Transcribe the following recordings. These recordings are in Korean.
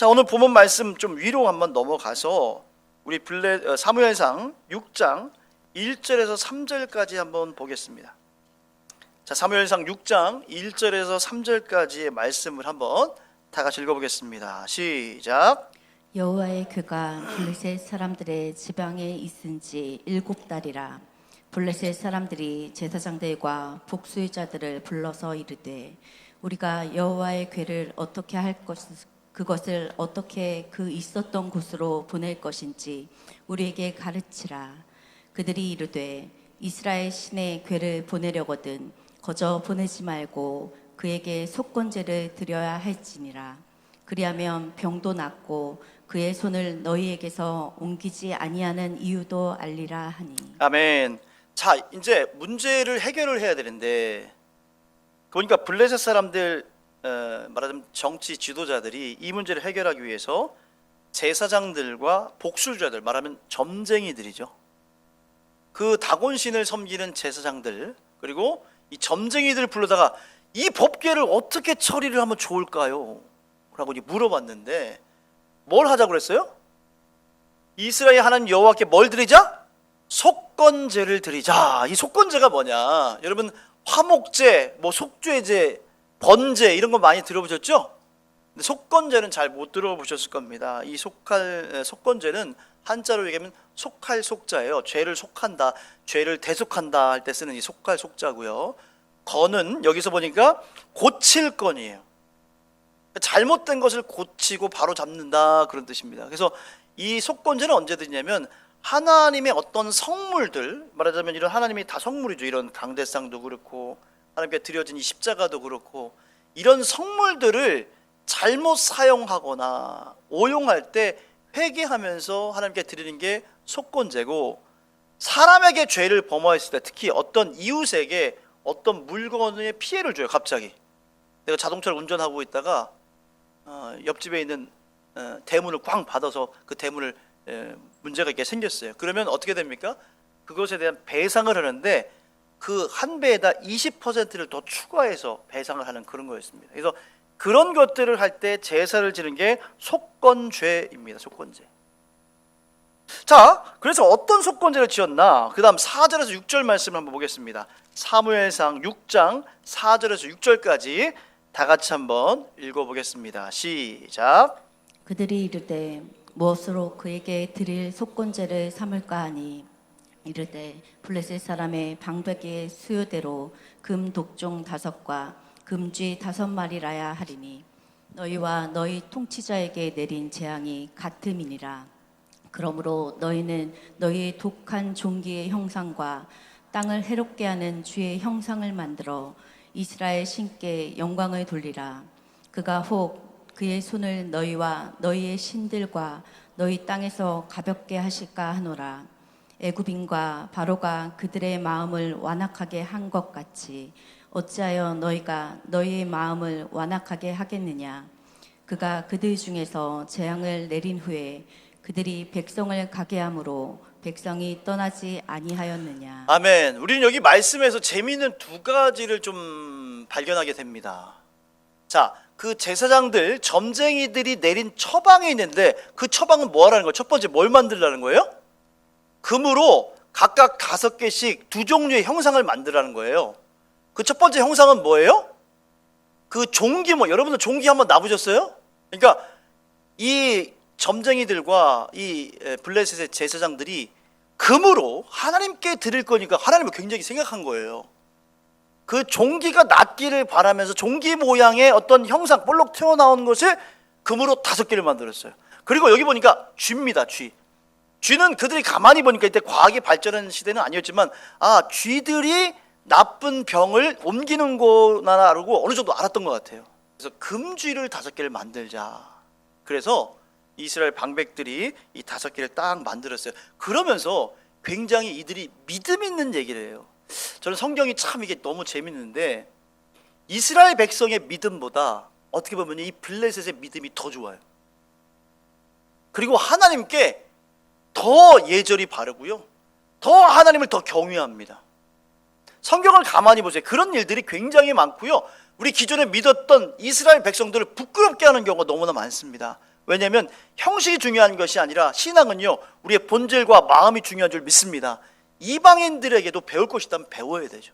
자, 오늘 본문 말씀 좀 위로 한번 넘어가서 우리 사무엘상 6장 1절에서 3절까지 한번 보겠습니다. 자, 사무엘상 6장 1절에서 3절까지의 말씀을 한번 다 같이 읽어보겠습니다. 시작. 여호와의 궤가 블레셋 사람들의 지방에 있은 지 7달이라. 블레셋 사람들이 제사장들과 복수의자들을 불러서 이르되 우리가 여호와의 궤를 어떻게 할 그것을 어떻게 그 있었던 곳으로 보낼 것인지 우리에게 가르치라. 그들이 이르되 이스라엘 신의 궤를 보내려거든 거저 보내지 말고 그에게 속건제를 드려야 할지니라. 그리하면 병도 낫고 그의 손을 너희에게서 옮기지 아니하는 이유도 알리라 하니. 아멘. 자, 이제 문제를 해결을 해야 되는데, 그러니까 블레셋 사람들 말하자면 정치 지도자들이 이 문제를 해결하기 위해서 제사장들과 복술자들, 말하면 점쟁이들이죠. 그 다곤신을 섬기는 제사장들, 그리고 이 점쟁이들을 불러다가 이 법궤를 어떻게 처리를 하면 좋을까요? 라고 물어봤는데 뭘 하자고 그랬어요? 이스라엘 하나님 여호와께 뭘 드리자? 속건제를 드리자. 이 속건제가 뭐냐? 여러분 화목제, 속죄제, 번제 이런 거 많이 들어보셨죠? 근데 속건제는 잘 못 들어보셨을 겁니다. 이 속건제는 한자로 얘기하면 속할 속자예요. 죄를 속한다, 죄를 대속한다 할 때 쓰는 이 속할 속자고요. 건은 여기서 보니까 고칠 건이에요. 잘못된 것을 고치고 바로 잡는다 그런 뜻입니다. 그래서 이 속건제는 언제 드리냐면 하나님의 어떤 성물들, 말하자면 이런 하나님이 다 성물이죠. 이런 강대상도 그렇고 하나님께 드려진 이 십자가도 그렇고 이런 성물들을 잘못 사용하거나 오용할 때 회개하면서 하나님께 드리는 게 속건제고, 사람에게 죄를 범하였을 때 특히 어떤 이웃에게 어떤 물건의 피해를 줘요. 갑자기 내가 자동차를 운전하고 있다가 옆집에 있는 대문을 꽝 받아서 그 대문을 문제가 있게 생겼어요. 그러면 어떻게 됩니까? 그것에 대한 배상을 하는데 그 한 배에다 20%를 더 추가해서 배상을 하는 그런 거였습니다. 그래서 그런 것들을 할 때 제사를 지는 게 속건죄입니다. 속건죄. 자, 그래서 어떤 속건제를 지었나? 그 다음 4절에서 6절 말씀을 한번 보겠습니다. 사무엘상 6장 4절에서 6절까지 다 같이 한번 읽어보겠습니다. 시작. 그들이 이르되 무엇으로 그에게 드릴 속건제를 삼을까 하니 이르되 블레셋 사람의 방백의 수요대로 금 독종 5과 금쥐 5마리라야 하리니 너희와 너희 통치자에게 내린 재앙이 같음이니라. 그러므로 너희는 너희의 독한 종기의 형상과 땅을 해롭게 하는 쥐의 형상을 만들어 이스라엘 신께 영광을 돌리라. 그가 혹 그의 손을 너희와 너희의 신들과 너희 땅에서 가볍게 하실까 하노라. 애굽인과 바로가 그들의 마음을 완악하게 한 것 같이 어찌하여 너희가 너희의 마음을 완악하게 하겠느냐. 그가 그들 중에서 재앙을 내린 후에 그들이 백성을 가게 함으로 백성이 떠나지 아니하였느냐. 아멘. 우리는 여기 말씀에서 재미있는 두 가지를 좀 발견하게 됩니다. 자, 그 제사장들, 점쟁이들이 내린 처방이 있는데 그 처방은 뭐 하라는 거예요? 첫 번째 뭘 만들라는 거예요? 금으로 각각 5개씩 2종류의 형상을 만들라는 거예요. 그 첫 번째 형상은 뭐예요? 그 종기, 여러분들 종기 한번 놔보셨어요? 그러니까 이 점쟁이들과 이 블레셋의 제사장들이 금으로 하나님께 드릴 거니까 하나님을 굉장히 생각한 거예요. 그 종기가 낫기를 바라면서 종기 모양의 어떤 형상, 볼록 튀어나온 것을 금으로 5개를 만들었어요. 그리고 여기 보니까 쥐입니다. 쥐는 그들이 가만히 보니까 이때 과학이 발전한 시대는 아니었지만 쥐들이 나쁜 병을 옮기는 거나 알고 어느 정도 알았던 것 같아요. 그래서 금쥐를 5개를 만들자. 그래서 이스라엘 방백들이 이 5개를 딱 만들었어요. 그러면서 굉장히 이들이 믿음 있는 얘기를 해요. 저는 성경이 참 이게 너무 재밌는데 이스라엘 백성의 믿음보다 어떻게 보면 이 블레셋의 믿음이 더 좋아요. 그리고 하나님께 더 예절이 바르고요, 더 하나님을 더 경외합니다. 성경을 가만히 보세요. 그런 일들이 굉장히 많고요, 우리 기존에 믿었던 이스라엘 백성들을 부끄럽게 하는 경우가 너무나 많습니다. 왜냐하면 형식이 중요한 것이 아니라 신앙은요, 우리의 본질과 마음이 중요한 줄 믿습니다. 이방인들에게도 배울 것이 있다면 배워야 되죠.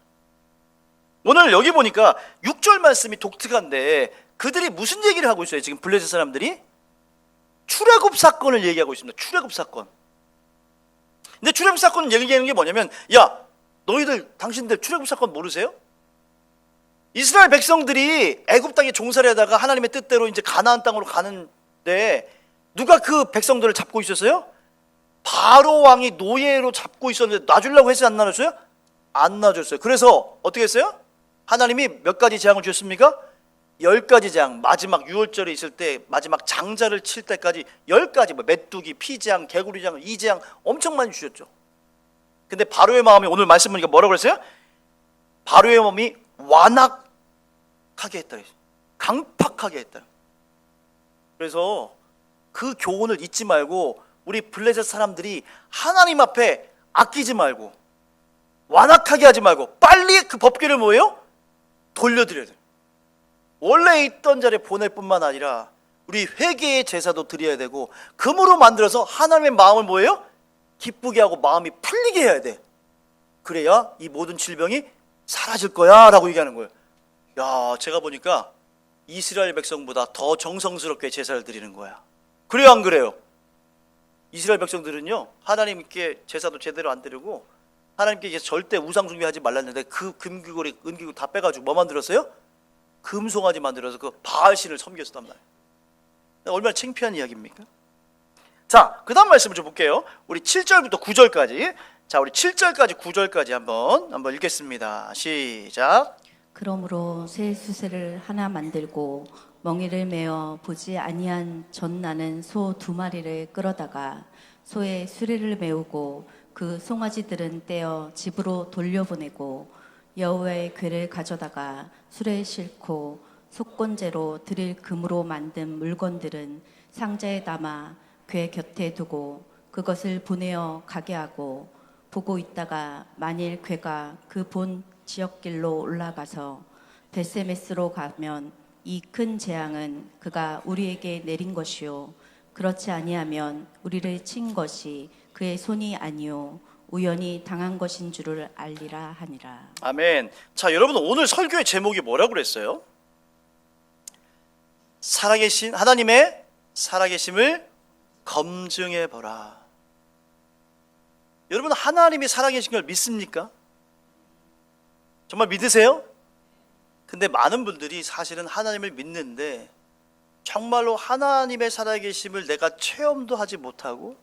오늘 여기 보니까 6절 말씀이 독특한데 그들이 무슨 얘기를 하고 있어요? 지금 블레셋 사람들이 출애굽 사건을 얘기하고 있습니다. 출애굽 사건. 근데 출애굽 사건을 얘기하는 게 뭐냐면, 야, 너희들 당신들 출애굽 사건 모르세요? 이스라엘 백성들이 애굽 땅에 종살이 하다가 하나님의 뜻대로 이제 가나안 땅으로 가는데 누가 그 백성들을 잡고 있었어요? 바로 왕이 노예로 잡고 있었는데 놔주려고 했어요? 안 놔줬어요? 안 놔줬어요. 그래서 어떻게 했어요? 하나님이 몇 가지 재앙을 주셨습니까? 10가지 재앙. 마지막 유월절에 있을 때 마지막 장자를 칠 때까지 10가지, 뭐 메뚜기, 피재앙, 개구리재앙, 이재앙 엄청 많이 주셨죠. 근데 바로의 마음이, 오늘 말씀 보니까 뭐라고 그랬어요? 바로의 마음이 완악하게 했다. 강팍하게 했다. 그래서 그 교훈을 잊지 말고 우리 블레셋 사람들이 하나님 앞에 아끼지 말고 완악하게 하지 말고 빨리 그 법궤를 뭐예요? 돌려드려야 돼요. 원래 있던 자리에 보낼 뿐만 아니라 우리 회개의 제사도 드려야 되고 금으로 만들어서 하나님의 마음을 뭐예요? 기쁘게 하고 마음이 풀리게 해야 돼. 그래야 이 모든 질병이 사라질 거야 라고 얘기하는 거예요. 야, 제가 보니까 이스라엘 백성보다 더 정성스럽게 제사를 드리는 거야. 그래요, 안 그래요? 이스라엘 백성들은요, 하나님께 제사도 제대로 안 드리고 하나님께 절대 우상 숭배하지 말랐는데 그 금귀고리, 은귀고 다 빼가지고 뭐 만들었어요? 금송아지 만들어서 그 바알신을 섬겼단 말이에요. 얼마나 창피한 이야기입니까? 자, 그 다음 말씀을 좀 볼게요. 우리 7절부터 9절까지. 자, 우리 7절까지 9절까지 한번 읽겠습니다. 시작. 그러므로 새 수새를 하나 만들고 멍에를 메어 보지 아니한 젖 나는 소 2마리를 끌어다가 소의 수레를 메우고 그 송아지들은 떼어 집으로 돌려보내고 여호와의 궤를 가져다가 수레에 싣고 속건제로 드릴 금으로 만든 물건들은 상자에 담아 궤 곁에 두고 그것을 보내어 가게 하고 보고 있다가 만일 궤가 그 본 지역길로 올라가서 베세메스로 가면 이 큰 재앙은 그가 우리에게 내린 것이요 그렇지 아니하면 우리를 친 것이 그의 손이 아니요 우연히 당한 것인 줄을 알리라 하니라. 아멘. 자, 여러분 오늘 설교의 제목이 뭐라고 그랬어요? 살아계신 하나님의 살아계심을 검증해 보라. 여러분 하나님이 살아계신 걸 믿습니까? 정말 믿으세요? 근데 많은 분들이 사실은 하나님을 믿는데 정말로 하나님의 살아계심을 내가 체험도 하지 못하고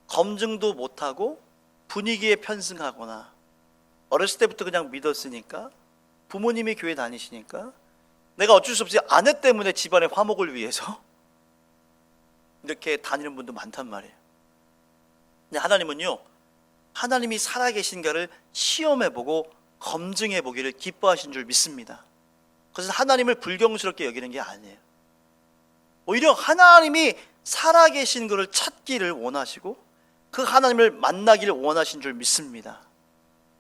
검증도 못하고 분위기에 편승하거나 어렸을 때부터 그냥 믿었으니까 부모님이 교회 다니시니까 내가 어쩔 수 없이 아내 때문에 집안의 화목을 위해서 이렇게 다니는 분도 많단 말이에요. 근데 하나님은요, 하나님이 살아계신가를 시험해보고 검증해보기를 기뻐하신 줄 믿습니다. 그래서 하나님을 불경스럽게 여기는 게 아니에요. 오히려 하나님이 살아계신 것을 찾기를 원하시고 그 하나님을 만나기를 원하신 줄 믿습니다.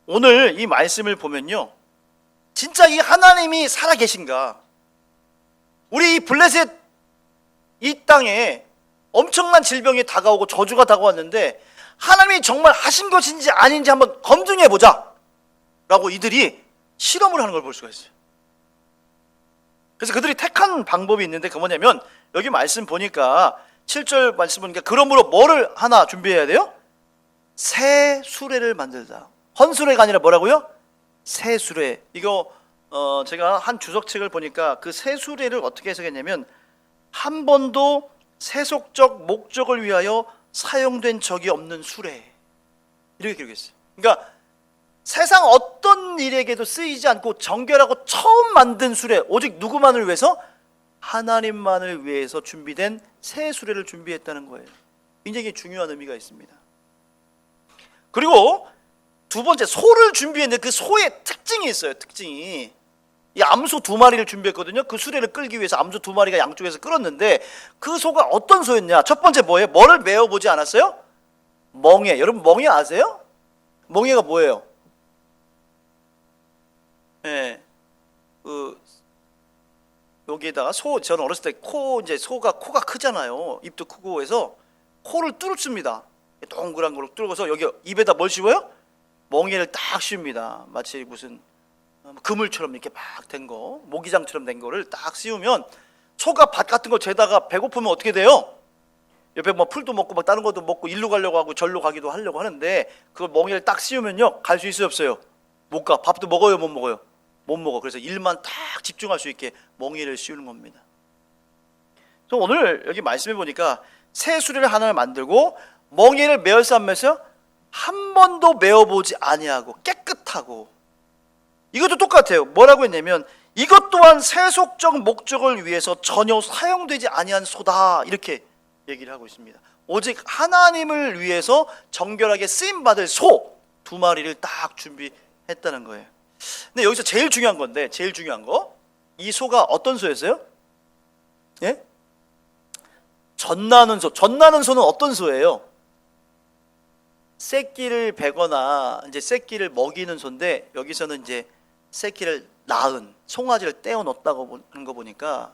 오늘 이 말씀을 보면요, 진짜 이 하나님이 살아계신가? 우리 이 블레셋 이 땅에 엄청난 질병이 다가오고 저주가 다가왔는데 하나님이 정말 하신 것인지 아닌지 한번 검증해보자 라고 이들이 실험을 하는 걸 볼 수가 있어요. 그래서 그들이 택한 방법이 있는데 그 뭐냐면 여기 말씀 보니까 7절 말씀 보니까 그러므로 뭐를 하나 준비해야 돼요? 새 수레를 만들다. 헌수레가 아니라 뭐라고요? 새 수레. 이거 제가 한 주석책을 보니까 그 새 수레를 어떻게 해석했냐면 한 번도 세속적 목적을 위하여 사용된 적이 없는 수레, 이렇게 기록했어요. 그러니까 세상 어떤 일에게도 쓰이지 않고 정결하고 처음 만든 수레, 오직 누구만을 위해서? 하나님만을 위해서 준비된 새 수레를 준비했다는 거예요. 굉장히 중요한 의미가 있습니다. 그리고 두 번째, 소를 준비했는데 그 소의 특징이 있어요. 특징이 이 암소 2마리를 준비했거든요. 그 수레를 끌기 위해서 암소 2마리가 양쪽에서 끌었는데 그 소가 어떤 소였냐? 첫 번째 뭐예요? 뭐를 메어보지 않았어요? 멍에. 여러분 멍에 아세요? 멍에가 뭐예요? 네, 여기에다가 저는 어렸을 때 이제 소가 코가 크잖아요. 입도 크고 해서 코를 뚫습니다. 동그란 걸로 뚫어서 여기 입에다 뭘 씌워요? 멍에를 딱 씌웁니다. 마치 무슨 그물처럼 이렇게 막 된 거, 모기장처럼 된 거를 딱 씌우면 소가 밭 같은 거 재다가 배고프면 어떻게 돼요? 옆에 뭐 풀도 먹고 막 다른 것도 먹고 일로 가려고 하고 절로 가기도 하려고 하는데 그걸 멍에를 딱 씌우면요 갈 수 있어요 없어요? 못 가. 밥도 먹어요 못 먹어요? 못 먹어. 그래서 일만 딱 집중할 수 있게 멍에를 씌우는 겁니다. 그래서 오늘 여기 말씀해 보니까 새 수레를 하나를 만들고 멍에를 메어싸면서 한 번도 메어보지 아니하고 깨끗하고, 이것도 똑같아요. 뭐라고 했냐면 이것 또한 세속적 목적을 위해서 전혀 사용되지 아니한 소다, 이렇게 얘기를 하고 있습니다. 오직 하나님을 위해서 정결하게 쓰임받을 소 2마리를 딱 준비했다는 거예요. 근데 여기서 제일 중요한 건데, 제일 중요한 거, 이 소가 어떤 소였어요? 예? 젖나는 소. 젖나는 소는 어떤 소예요? 새끼를 베거나 이제 새끼를 먹이는 소인데, 여기서는 이제 새끼를 낳은 송아지를 떼어 넣었다고 하는 거 보니까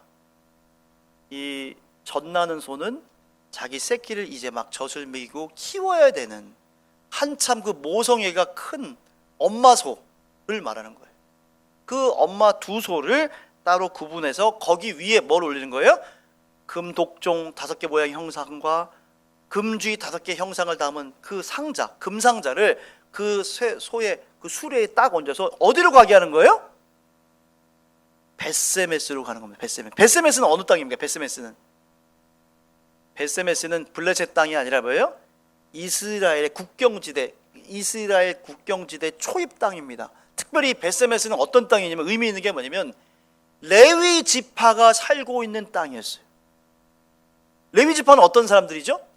이 젖나는 소는 자기 새끼를 이제 막 젖을 먹이고 키워야 되는 한참 그 모성애가 큰 엄마 소를 말하는 거예요. 그 엄마 2소를 따로 구분해서 거기 위에 뭘 올리는 거예요? 금독종 5개 모양의 형상과 금쥐 5개 형상을 담은 그 상자, 금상자를 그 소의 그 수레에 딱 얹어서 어디로 가게 하는 거예요? 벳세메스로 가는 겁니다. 벳세메스는 어느 땅입니까? 벳세메스는 블레셋 땅이 아니라 뭐예요? 이스라엘 국경지대 초입 땅입니다. 특별히 벳세메스는 어떤 땅이냐면 의미 있는 게 뭐냐면 레위 지파가 살고 있는 땅이었어요. 레위 지파는 어떤 사람들이죠?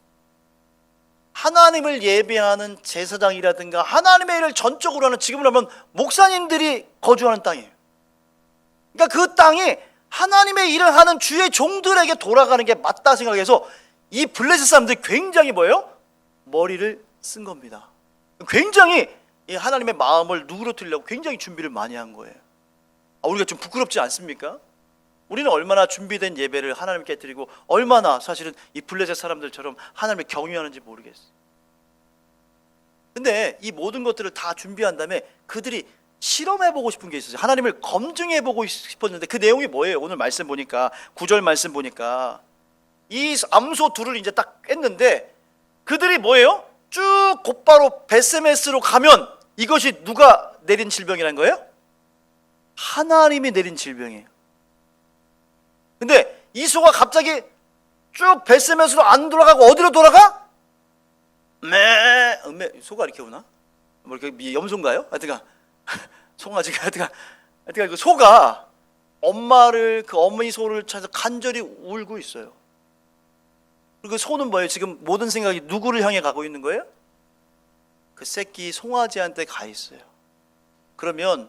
하나님을 예배하는 제사장이라든가 하나님의 일을 전적으로 하는, 지금으로 하면 목사님들이 거주하는 땅이에요. 그러니까 그 땅이 하나님의 일을 하는 주의 종들에게 돌아가는 게 맞다 생각해서 이 블레셋 사람들이 굉장히 뭐예요? 머리를 쓴 겁니다. 굉장히 하나님의 마음을 누그러뜨리려고 굉장히 준비를 많이 한 거예요. 우리가 좀 부끄럽지 않습니까? 우리는 얼마나 준비된 예배를 하나님께 드리고 얼마나 사실은 이 블레셋 사람들처럼 하나님을 경외하는지 모르겠어요. 근데 이 모든 것들을 다 준비한 다음에 그들이 실험해보고 싶은 게 있었어요. 하나님을 검증해보고 싶었는데 그 내용이 뭐예요? 오늘 말씀 보니까 9절 말씀 보니까 이 암소 2를 이제 딱 깼는데 그들이 뭐예요? 쭉 곧바로 벳세메스로 가면 이것이 누가 내린 질병이라는 거예요? 하나님이 내린 질병이에요. 근데 이 소가 갑자기 쭉 벳세메스로 안 돌아가고 어디로 돌아가? 소가 이렇게 우나? 뭐 이렇게 염소인가요? 하여튼간 송아지가 하여튼간 그 소가 그 어머니 소를 찾아서 간절히 울고 있어요. 그리고 그 소는 뭐예요? 지금 모든 생각이 누구를 향해 가고 있는 거예요? 그 새끼 송아지한테 가 있어요. 그러면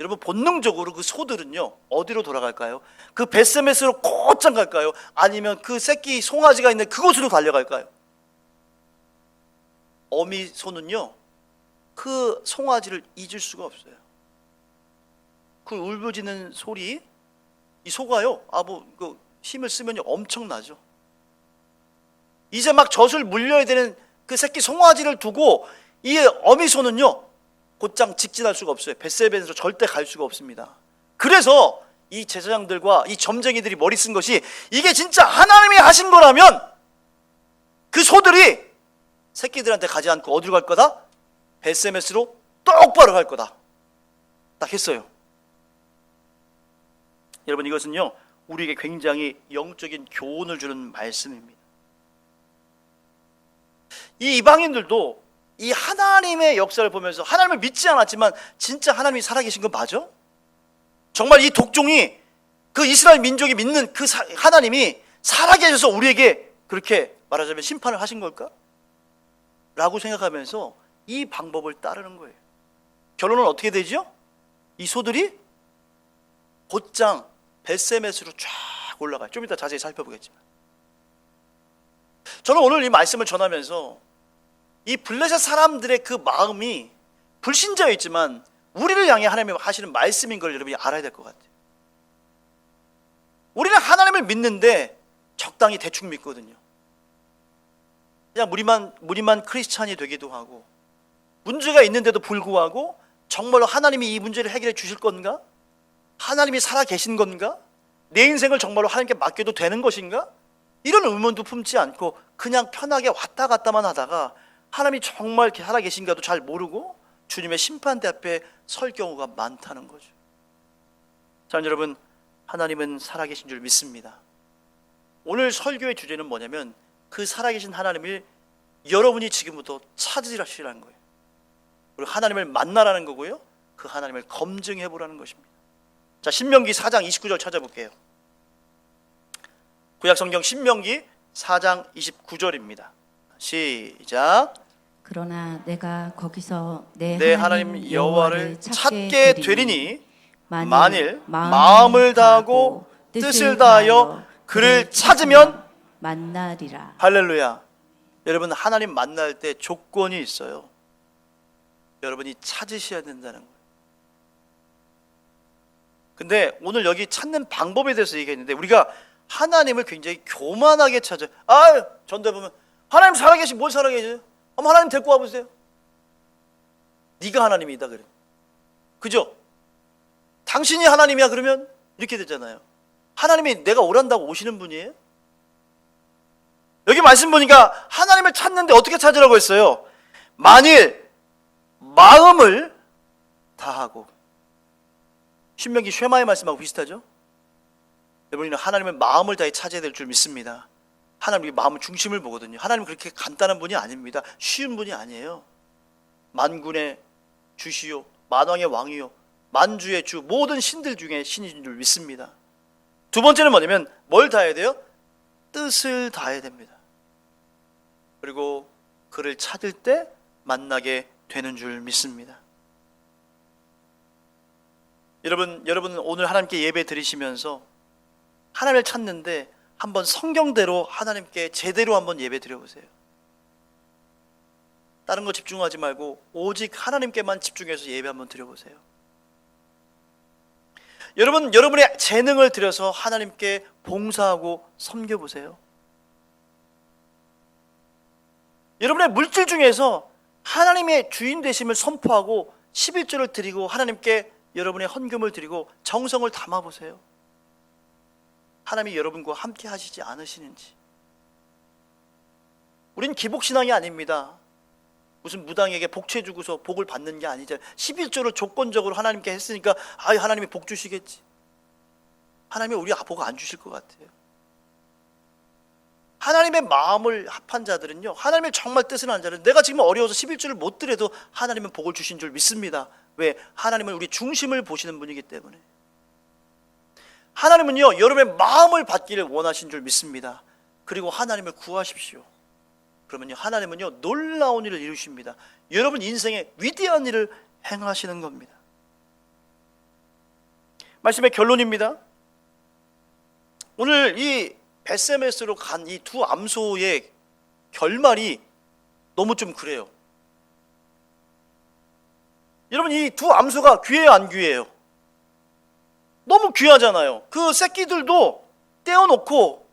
여러분 본능적으로 그 소들은요 어디로 돌아갈까요? 그 벳세메스로 곧장 갈까요? 아니면 그 새끼 송아지가 있는 그곳으로 달려갈까요? 어미 소는요 그 송아지를 잊을 수가 없어요. 그 울부짖는 소리, 이 소가요 그 힘을 쓰면요 엄청나죠. 이제 막 젖을 물려야 되는 그 새끼 송아지를 두고 이 어미 소는요 곧장 직진할 수가 없어요. 벳세메스로 절대 갈 수가 없습니다. 그래서 이 제사장들과 이 점쟁이들이 머리 쓴 것이, 이게 진짜 하나님이 하신 거라면 그 소들이 새끼들한테 가지 않고 어디로 갈 거다? 벳세메스로 똑바로 갈 거다. 딱 했어요. 여러분 이것은요 우리에게 굉장히 영적인 교훈을 주는 말씀입니다. 이 이방인들도 이 하나님의 역사를 보면서 하나님을 믿지 않았지만 진짜 하나님이 살아계신 건 맞아? 정말 이 독종이 그 이스라엘 민족이 믿는 그 하나님이 살아계셔서 우리에게 그렇게 말하자면 심판을 하신 걸까? 라고 생각하면서 이 방법을 따르는 거예요. 결론은 어떻게 되죠? 이 소들이 곧장 벳세메스로 쫙 올라가요. 좀 이따 자세히 살펴보겠지만, 저는 오늘 이 말씀을 전하면서 이 블레셋 사람들의 그 마음이 불신자였지만 우리를 향해 하나님이 하시는 말씀인 걸 여러분이 알아야 될 것 같아요. 우리는 하나님을 믿는데 적당히 대충 믿거든요. 그냥 무리만 크리스찬이 되기도 하고, 문제가 있는데도 불구하고 정말로 하나님이 이 문제를 해결해 주실 건가? 하나님이 살아 계신 건가? 내 인생을 정말로 하나님께 맡겨도 되는 것인가? 이런 의문도 품지 않고 그냥 편하게 왔다 갔다만 하다가 하나님이 정말 살아 계신가도 잘 모르고 주님의 심판대 앞에 설 경우가 많다는 거죠. 자, 여러분, 하나님은 살아계신 줄 믿습니다. 오늘 설교의 주제는 뭐냐면 그 살아계신 하나님을 여러분이 지금부터 찾으시라는 거예요. 그리고 하나님을 만나라는 거고요, 그 하나님을 검증해 보라는 것입니다. 자, 신명기 4장 29절 찾아볼게요. 구약성경 신명기 4장 29절입니다. 시작. 그러나 내가 거기서 내 내 하나님 여호와를 찾게 되리니 만일 마음을 다하고 뜻을 다하여 그를 찾으면 만나리라. 할렐루야. 여러분, 하나님 만날 때 조건이 있어요. 여러분이 찾으셔야 된다는 거예요. 근데 오늘 여기 찾는 방법에 대해서 얘기했는데, 우리가 하나님을 굉장히 교만하게 찾아요. 전도해 보면 하나님 살아계시, 뭘 살아계세요? 하나님 데리고 와보세요. 네가 하나님이다 그래. 그죠? 당신이 하나님이야 그러면 이렇게 되잖아요. 하나님이 내가 오란다고 오시는 분이에요? 여기 말씀 보니까 하나님을 찾는데 어떻게 찾으라고 했어요? 만일 마음을 다하고. 신명기 쉐마의 말씀하고 비슷하죠? 여러분은 하나님을 마음을 다해 찾아야 될 줄 믿습니다. 하나님이 마음의 중심을 보거든요. 하나님은 그렇게 간단한 분이 아닙니다. 쉬운 분이 아니에요. 만군의 주시요, 만왕의 왕이요, 만주의 주, 모든 신들 중에 신인 줄 믿습니다. 두 번째는 뭐냐면 뭘 다해야 돼요? 뜻을 다해야 됩니다. 그리고 그를 찾을 때 만나게 되는 줄 믿습니다. 여러분 오늘 하나님께 예배 드리시면서 하나님을 찾는데 한번 성경대로 하나님께 제대로 한번 예배 드려보세요. 다른 거 집중하지 말고 오직 하나님께만 집중해서 예배 한번 드려보세요. 여러분의 재능을 들여서 하나님께 봉사하고 섬겨보세요. 여러분의 물질 중에서 하나님의 주인 되심을 선포하고 11조를 드리고 하나님께 여러분의 헌금을 드리고 정성을 담아보세요. 하나님이 여러분과 함께 하시지 않으시는지. 우린 기복신앙이 아닙니다. 무슨 무당에게 복채 주고서 복을 받는 게 아니죠. 11조를 조건적으로 하나님께 했으니까 하나님이 복 주시겠지. 하나님이 우리 복 안 주실 것 같아요. 하나님의 마음을 합한 자들은요, 하나님의 정말 뜻을 아는 자들은 내가 지금 어려워서 11조를 못 드려도 하나님은 복을 주신 줄 믿습니다. 왜? 하나님은 우리 중심을 보시는 분이기 때문에. 하나님은요, 여러분의 마음을 받기를 원하신 줄 믿습니다. 그리고 하나님을 구하십시오. 그러면요, 하나님은요, 놀라운 일을 이루십니다. 여러분 인생에 위대한 일을 행하시는 겁니다. 말씀의 결론입니다. 오늘 이 벳세메스로 간 이 두 암소의 결말이 너무 좀 그래요. 여러분, 이 두 암소가 귀해요, 안 귀해요? 너무 귀하잖아요. 그 새끼들도 떼어놓고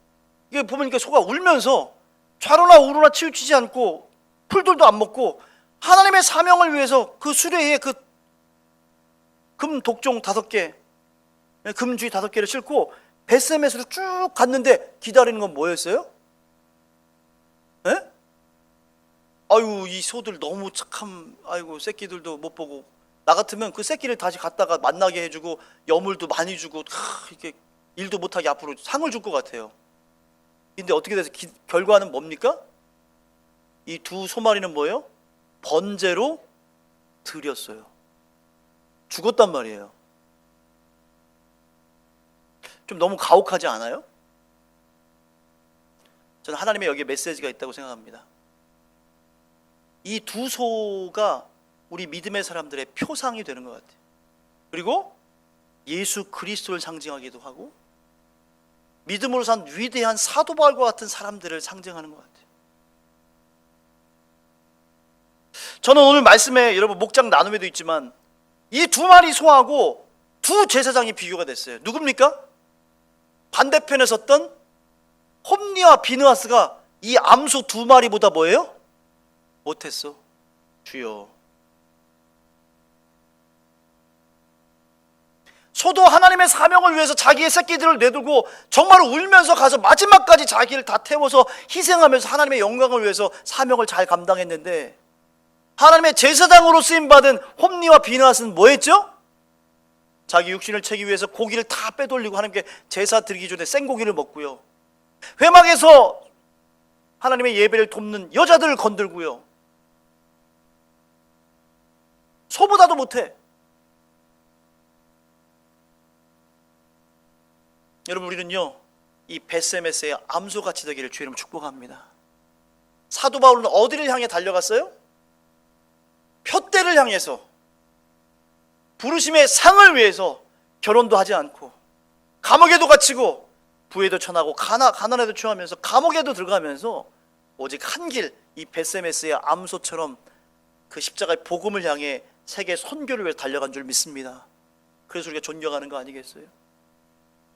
이게 보면 소가 울면서 좌로나 우로나 치우치지 않고 풀들도 안 먹고 하나님의 사명을 위해서 그 수레에 그 금 독종 5개, 금주의 5개를 싣고 벳세메스로 쭉 갔는데 기다리는 건 뭐였어요? 에? 아유, 이 소들 너무 착함. 아이고, 새끼들도 못 보고. 나 같으면 그 새끼를 다시 갖다가 만나게 해주고 여물도 많이 주고 이렇게 일도 못하게 앞으로 상을 줄 것 같아요. 근데 어떻게 돼서 결과는 뭡니까? 이 두 소마리는 뭐예요? 번제로 드렸어요. 죽었단 말이에요. 좀 너무 가혹하지 않아요? 저는 하나님의 여기에 메시지가 있다고 생각합니다. 이 두 소가 우리 믿음의 사람들의 표상이 되는 것 같아요. 그리고 예수 그리스도를 상징하기도 하고 믿음으로 산 위대한 사도 바울과 같은 사람들을 상징하는 것 같아요. 저는 오늘 말씀에 여러분 목장 나눔에도 있지만 이 두 마리 소하고 두 제사장이 비교가 됐어요. 누굽니까? 반대편에 섰던 홈리와 비느하스가 이 암소 두 마리보다 뭐예요? 못했어. 주여. 소도 하나님의 사명을 위해서 자기의 새끼들을 내두고 정말 울면서 가서 마지막까지 자기를 다 태워서 희생하면서 하나님의 영광을 위해서 사명을 잘 감당했는데, 하나님의 제사장으로 쓰임받은 홈리와 비느하스는 뭐 했죠? 자기 육신을 채기 위해서 고기를 다 빼돌리고 하나님께 제사 드리기 전에 생고기를 먹고요, 회막에서 하나님의 예배를 돕는 여자들을 건들고요, 소보다도 못해. 여러분, 우리는요 이 벳세메스의 암소같이 되기를 주의 이름으로 축복합니다. 사도 바울은 어디를 향해 달려갔어요? 표대를 향해서, 부르심의 상을 위해서 결혼도 하지 않고 감옥에도 갇히고 부에도 처하고 가난에도 처하면서 감옥에도 들어가면서 오직 한 길, 이 벳세메스의 암소처럼 그 십자가의 복음을 향해 세계 선교를 위해 달려간 줄 믿습니다. 그래서 우리가 존경하는 거 아니겠어요?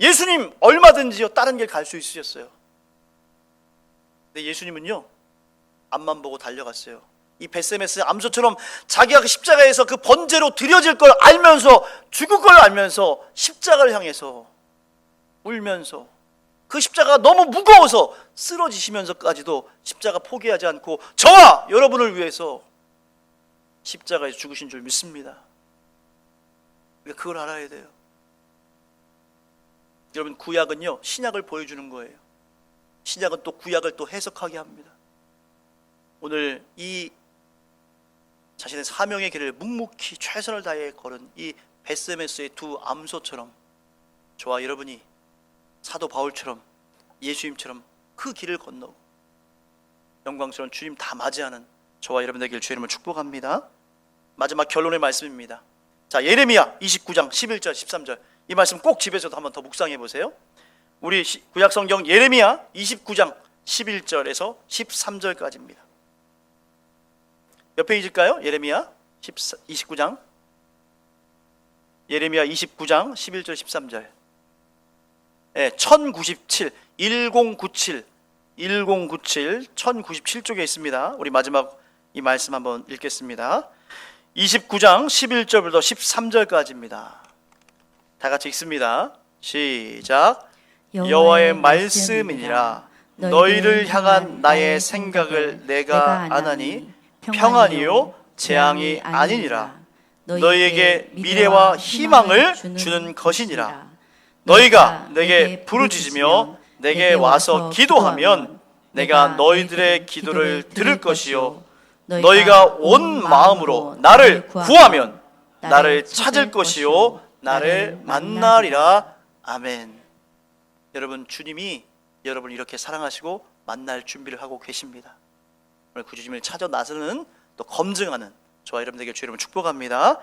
예수님 얼마든지요 다른 길 갈 수 있으셨어요. 근데 예수님은요 앞만 보고 달려갔어요. 이 벳세메스 암소처럼 자기가 그 십자가에서 그 번제로 드려질 걸 알면서, 죽을 걸 알면서 십자가를 향해서 울면서, 그 십자가가 너무 무거워서 쓰러지시면서까지도 십자가 포기하지 않고 저와 여러분을 위해서 십자가에서 죽으신 줄 믿습니다. 우리가 그걸 알아야 돼요. 여러분, 구약은요 신약을 보여주는 거예요. 신약은 또 구약을 또 해석하게 합니다. 오늘 이 자신의 사명의 길을 묵묵히 최선을 다해 걸은 이 벳세메스의 두 암소처럼 저와 여러분이 사도 바울처럼 예수님처럼 그 길을 건너고 영광스러운 주님 다 맞이하는 저와 여러분 되기를 주의 이름으로 축복합니다. 마지막 결론의 말씀입니다. 자, 예레미야 29장 11절 13절, 이 말씀 꼭 집에서도 한번 더 묵상해 보세요. 우리 구약 성경 예레미야 29장 11절에서 13절까지입니다. 몇 페이지일까요? 예레미야 29장 11절 13절. 1097 1097쪽에 있습니다. 우리 마지막 이 말씀 한번 읽겠습니다. 29장 11절부터 13절까지입니다. 다 같이 읽습니다. 시작. 여호와의 말씀이니라. 너희를 향한 나의 생각을 내가 아나니 평안이요 재앙이 아니니라. 너희에게 미래와 희망을 주는 것이니라. 너희가 내게 부르짖으며 내게 와서 기도하면 내가 너희들의 기도를 들을 것이요 너희가 온 마음으로 나를 구하면 나를 찾을 것이요 나를 만나리라. 아멘. 여러분, 주님이 여러분을 이렇게 사랑하시고 만날 준비를 하고 계십니다. 오늘 그 주님을 찾아 나서는 또 검증하는 저와 여러분에게 주의 이름으로 축복합니다.